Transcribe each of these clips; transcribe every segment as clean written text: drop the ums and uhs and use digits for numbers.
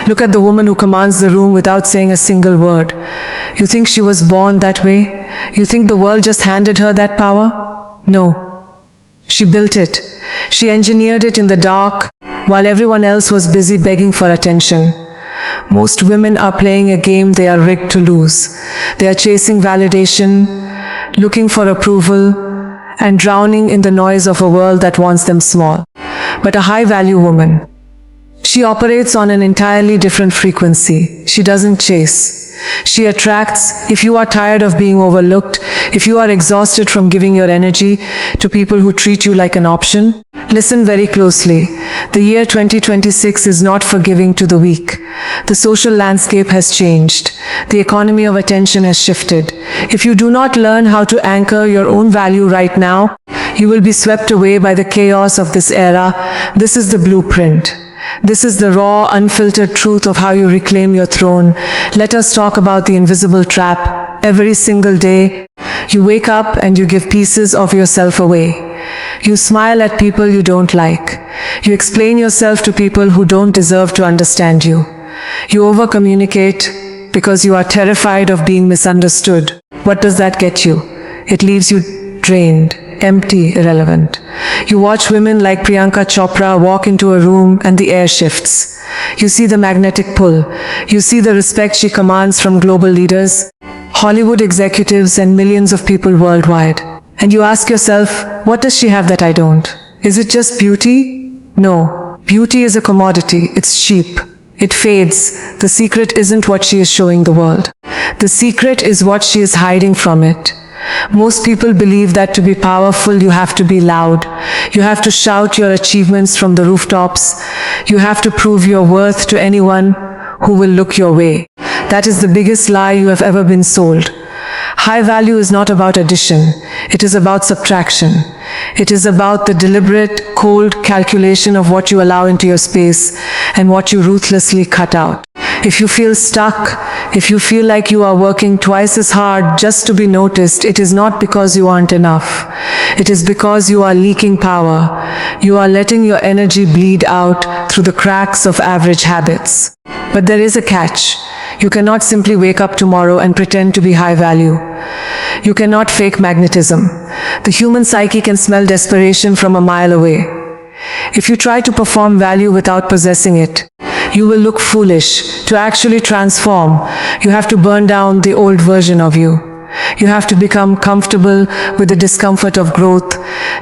Look at the woman who commands the room without saying a single word. You think she was born that way? You think the world just handed her that power? No. She built it. She engineered it in the dark, while everyone else was busy begging for attention. Most women are playing a game they are rigged to lose. They are chasing validation, looking for approval, and drowning in the noise of a world that wants them small. But a high-value woman, she operates on an entirely different frequency. She doesn't chase. She attracts. If you are tired of being overlooked, if you are exhausted from giving your energy to people who treat you like an option, listen very closely. The year 2026 is not for giving to the weak. The social landscape has changed. The economy of attention has shifted. If you do not learn how to anchor your own value right now, you will be swept away by the chaos of this era. This is the blueprint. This is the raw, unfiltered truth of how you reclaim your throne. Let us talk about the invisible trap. Every single day, you wake up and you give pieces of yourself away. You smile at people you don't like. You explain yourself to people who don't deserve to understand you. You over-communicate because you are terrified of being misunderstood. What does that get you? It leaves you drained, empty, irrelevant. You watch women like Priyanka Chopra walk into a room and the air shifts. You see the magnetic pull. You see the respect she commands from global leaders, Hollywood executives, and millions of people worldwide. And you ask yourself, what does she have that I don't? Is it just beauty? No. Beauty is a commodity. It's cheap. It fades. The secret isn't what she is showing the world. The secret is what she is hiding from it. Most people believe that to be powerful, you have to be loud. You have to shout your achievements from the rooftops. You have to prove your worth to anyone who will look your way. That is the biggest lie you have ever been sold. High value is not about addition. It is about subtraction. It is about the deliberate, cold calculation of what you allow into your space and what you ruthlessly cut out. If you feel stuck, if you feel like you are working twice as hard just to be noticed, it is not because you aren't enough. It is because you are leaking power. You are letting your energy bleed out through the cracks of average habits. But there is a catch. You cannot simply wake up tomorrow and pretend to be high value. You cannot fake magnetism. The human psyche can smell desperation from a mile away. If you try to perform value without possessing it, you will look foolish. To actually transform, you have to burn down the old version of you. You have to become comfortable with the discomfort of growth.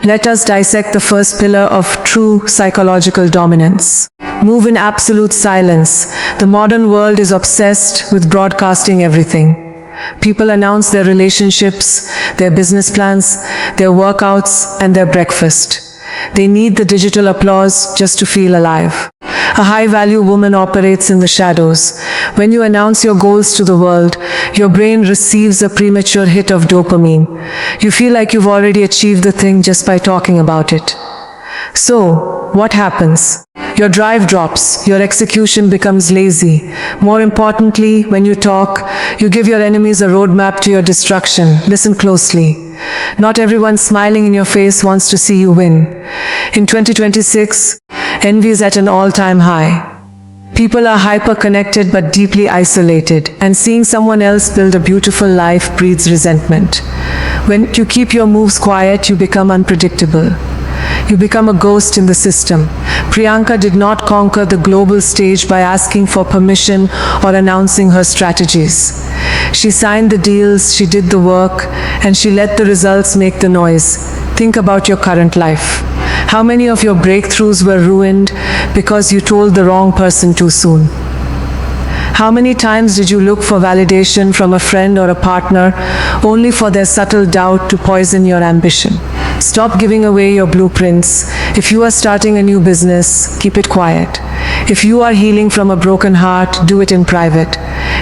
Let us dissect the first pillar of true psychological dominance. Move in absolute silence. The modern world is obsessed with broadcasting everything. People announce their relationships, their business plans, their workouts, and their breakfast. They need the digital applause just to feel alive. A high-value woman operates in the shadows. When you announce your goals to the world, your brain receives a premature hit of dopamine. You feel like you've already achieved the thing just by talking about it. So, what happens? Your drive drops, your execution becomes lazy. More importantly, when you talk, you give your enemies a roadmap to your destruction. Listen closely. Not everyone smiling in your face wants to see you win. In 2026, envy is at an all-time high. People are hyper-connected but deeply isolated, and seeing someone else build a beautiful life breeds resentment. When you keep your moves quiet, you become unpredictable. You become a ghost in the system. Priyanka did not conquer the global stage by asking for permission or announcing her strategies. She signed the deals, she did the work, and she let the results make the noise. Think about your current life. How many of your breakthroughs were ruined because you told the wrong person too soon? How many times did you look for validation from a friend or a partner only for their subtle doubt to poison your ambition? Stop giving away your blueprints. If you are starting a new business, keep it quiet. If you are healing from a broken heart, do it in private.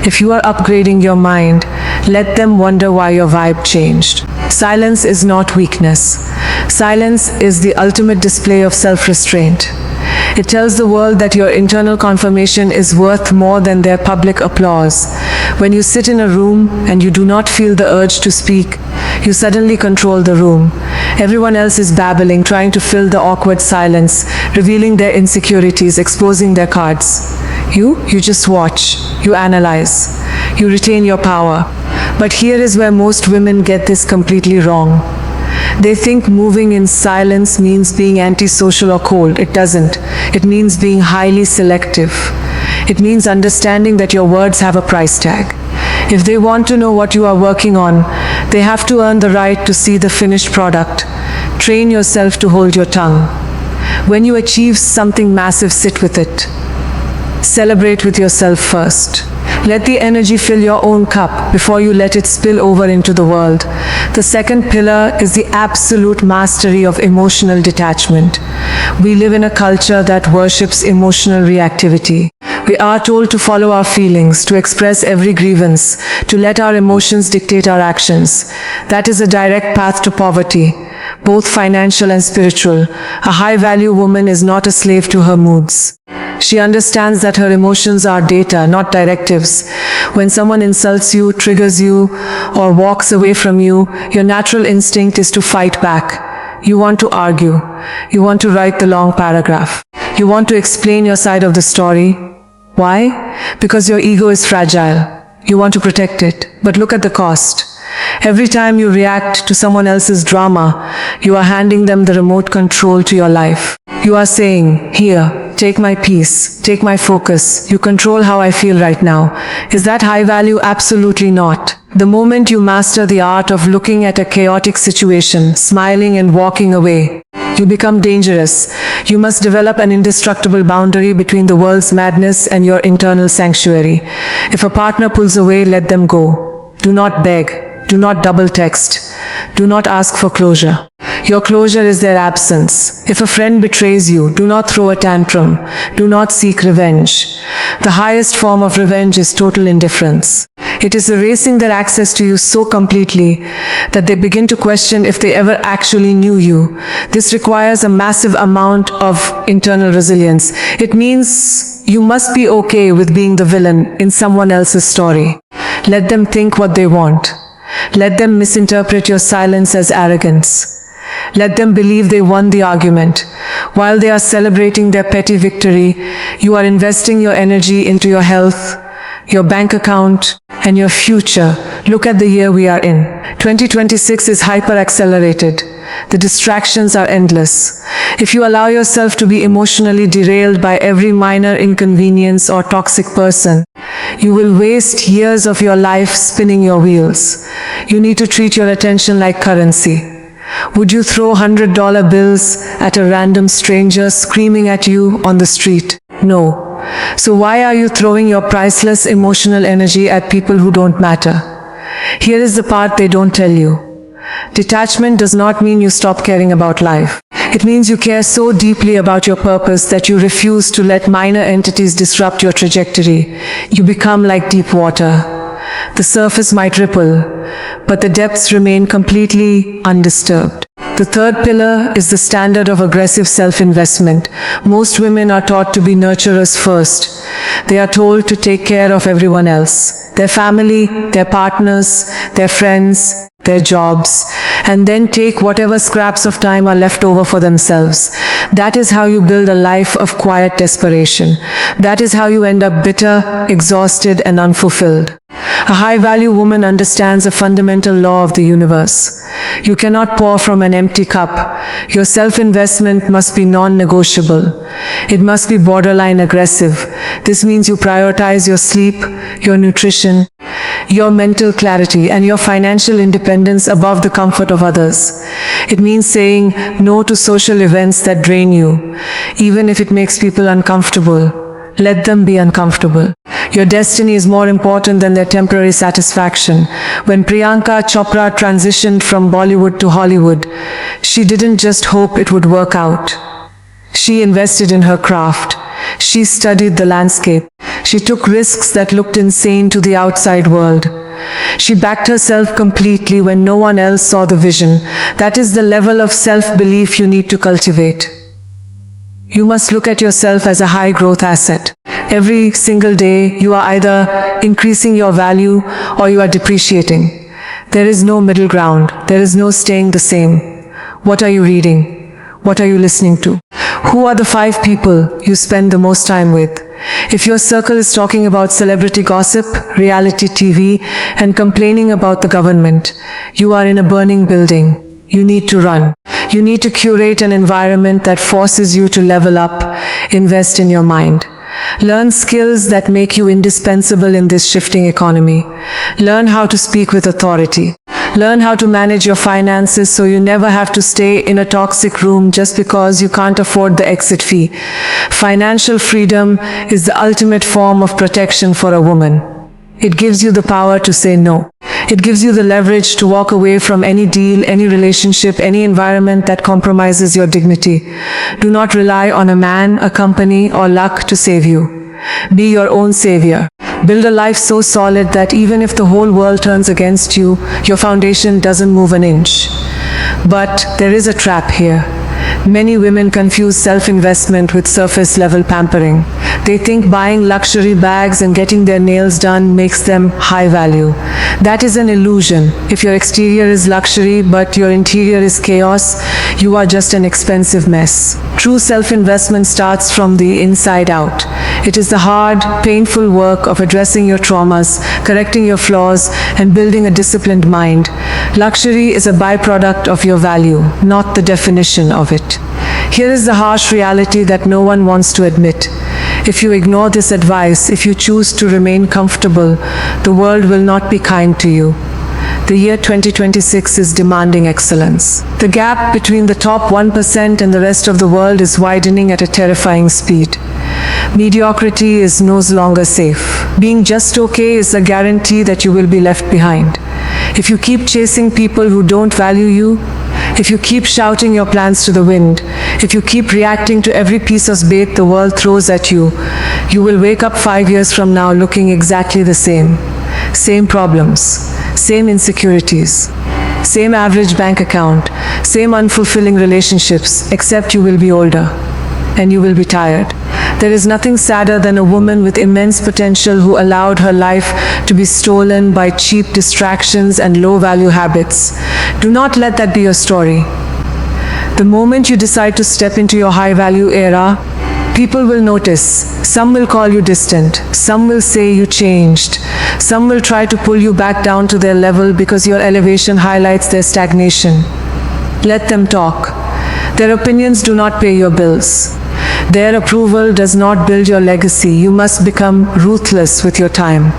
If you are upgrading your mind, let them wonder why your vibe changed. Silence is not weakness. Silence is the ultimate display of self-restraint. It tells the world that your internal confirmation is worth more than their public applause. When you sit in a room and you do not feel the urge to speak, You suddenly control the room. Everyone else is babbling, trying to fill the awkward silence, revealing their insecurities, exposing their cards. You just watch. You analyze. You retain your power. But here is where most women get this completely wrong. They think moving in silence means being antisocial or cold. It doesn't. It means being highly selective. It means understanding that your words have a price tag. If they want to know what you are working on, they have to earn the right to see the finished product. Train yourself to hold your tongue. When you achieve something massive, sit with it. Celebrate with yourself first. Let the energy fill your own cup before you let it spill over into the world. The second pillar is the absolute mastery of emotional detachment. We live in a culture that worships emotional reactivity. We are told to follow our feelings, to express every grievance, to let our emotions dictate our actions. That is a direct path to poverty, both financial and spiritual. A high-value woman is not a slave to her moods. She understands that her emotions are data, not directives. When someone insults you, triggers you, or walks away from you, your natural instinct is to fight back. You want to argue. You want to write the long paragraph. You want to explain your side of the story. Why? Because your ego is fragile. You want to protect it. But look at the cost. Every time you react to someone else's drama, you are handing them the remote control to your life. You are saying, "Here, take my peace, take my focus. You control how I feel right now." Is that high value? Absolutely not. The moment you master the art of looking at a chaotic situation, smiling and walking away, you become dangerous. You must develop an indestructible boundary between the world's madness and your internal sanctuary. If a partner pulls away, let them go. Do not beg. Do not double text. Do not ask for closure. Your closure is their absence. If a friend betrays you, do not throw a tantrum. Do not seek revenge. The highest form of revenge is total indifference. It is erasing their access to you so completely that they begin to question if they ever actually knew you. This requires a massive amount of internal resilience. It means you must be okay with being the villain in someone else's story. Let them think what they want. Let them misinterpret your silence as arrogance. Let them believe they won the argument. While they are celebrating their petty victory, you are investing your energy into your health, your bank account, and your future. Look at the year we are in. 2026 is hyper-accelerated. The distractions are endless. If you allow yourself to be emotionally derailed by every minor inconvenience or toxic person, you will waste years of your life spinning your wheels. You need to treat your attention like currency. Would you throw $100 bills at a random stranger screaming at you on the street? No. So why are you throwing your priceless emotional energy at people who don't matter? Here is the part they don't tell you. Detachment does not mean you stop caring about life. It means you care so deeply about your purpose that you refuse to let minor entities disrupt your trajectory. You become like deep water. The surface might ripple, but the depths remain completely undisturbed. The third pillar is the standard of aggressive self-investment. Most women are taught to be nurturers first. They are told to take care of everyone else, their family, their partners, their friends, their jobs, and then take whatever scraps of time are left over for themselves. That is how you build a life of quiet desperation. That is how you end up bitter, exhausted, and unfulfilled. A high-value woman understands a fundamental law of the universe. You cannot pour from an empty cup. Your self-investment must be non-negotiable. It must be borderline aggressive. This means you prioritize your sleep, your nutrition, your mental clarity, and your financial independence above the comfort of others. It means saying no to social events that drain you, even if it makes people uncomfortable. Let them be uncomfortable. Your destiny is more important than their temporary satisfaction. When Priyanka Chopra transitioned from Bollywood to Hollywood, she didn't just hope it would work out. She invested in her craft. She studied the landscape. She took risks that looked insane to the outside world. She backed herself completely when no one else saw the vision. That is the level of self-belief you need to cultivate. You must look at yourself as a high-growth asset. Every single day, you are either increasing your value or you are depreciating. There is no middle ground. There is no staying the same. What are you reading? What are you listening to? Who are the 5 people you spend the most time with? If your circle is talking about celebrity gossip, reality TV, and complaining about the government, you are in a burning building. You need to run. You need to curate an environment that forces you to level up, invest in your mind. Learn skills that make you indispensable in this shifting economy. Learn how to speak with authority. Learn how to manage your finances so you never have to stay in a toxic room just because you can't afford the exit fee. Financial freedom is the ultimate form of protection for a woman. It gives you the power to say no. It gives you the leverage to walk away from any deal, any relationship, any environment that compromises your dignity. Do not rely on a man, a company, or luck to save you. Be your own savior. Build a life so solid that even if the whole world turns against you, your foundation doesn't move an inch. But there is a trap here. Many women confuse self-investment with surface-level pampering. They think buying luxury bags and getting their nails done makes them high value. That is an illusion. If your exterior is luxury but your interior is chaos, you are just an expensive mess. True self-investment starts from the inside out. It is the hard, painful work of addressing your traumas, correcting your flaws, and building a disciplined mind. Luxury is a byproduct of your value, not the definition of it. Here is the harsh reality that no one wants to admit. If you ignore this advice, if you choose to remain comfortable, the world will not be kind to you. The year 2026 is demanding excellence. The gap between the top 1% and the rest of the world is widening at a terrifying speed. Mediocrity is no longer safe. Being just okay is a guarantee that you will be left behind. If you keep chasing people who don't value you, if you keep shouting your plans to the wind, if you keep reacting to every piece of bait the world throws at you, you will wake up 5 years from now looking exactly the same. Same problems, same insecurities, same average bank account, same unfulfilling relationships, except you will be older and you will be tired. There is nothing sadder than a woman with immense potential who allowed her life to be stolen by cheap distractions and low-value habits. Do not let that be your story. The moment you decide to step into your high-value era, people will notice. Some will call you distant. Some will say you changed. Some will try to pull you back down to their level because your elevation highlights their stagnation. Let them talk. Their opinions do not pay your bills. Their approval does not build your legacy. You must become ruthless with your time.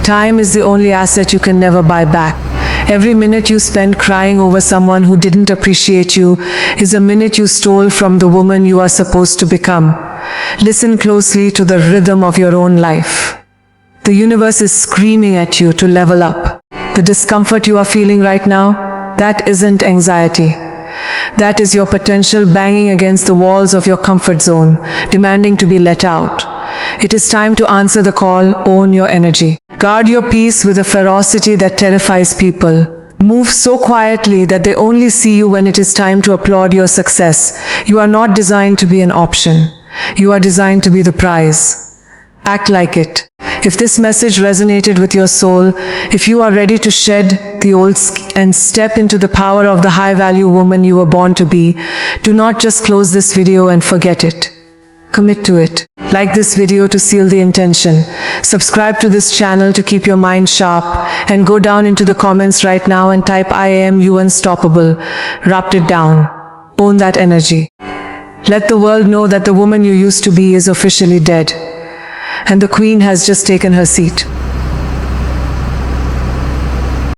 Time is the only asset you can never buy back. Every minute you spend crying over someone who didn't appreciate you is a minute you stole from the woman you are supposed to become. Listen closely to the rhythm of your own life. The universe is screaming at you to level up. The discomfort you are feeling right now, that isn't anxiety. That is your potential banging against the walls of your comfort zone, demanding to be let out. It is time to answer the call, own your energy. Guard your peace with a ferocity that terrifies people. Move so quietly that they only see you when it is time to applaud your success. You are not designed to be an option. You are designed to be the prize. Act like it. If this message resonated with your soul, if you are ready to shed the old and step into the power of the high-value woman you were born to be, do not just close this video and forget it. Commit to it. Like this video to seal the intention. Subscribe to this channel to keep your mind sharp, and go down into the comments right now and type I am you unstoppable. Wrapped it down. Own that energy. Let the world know that the woman you used to be is officially dead, and the queen has just taken her seat.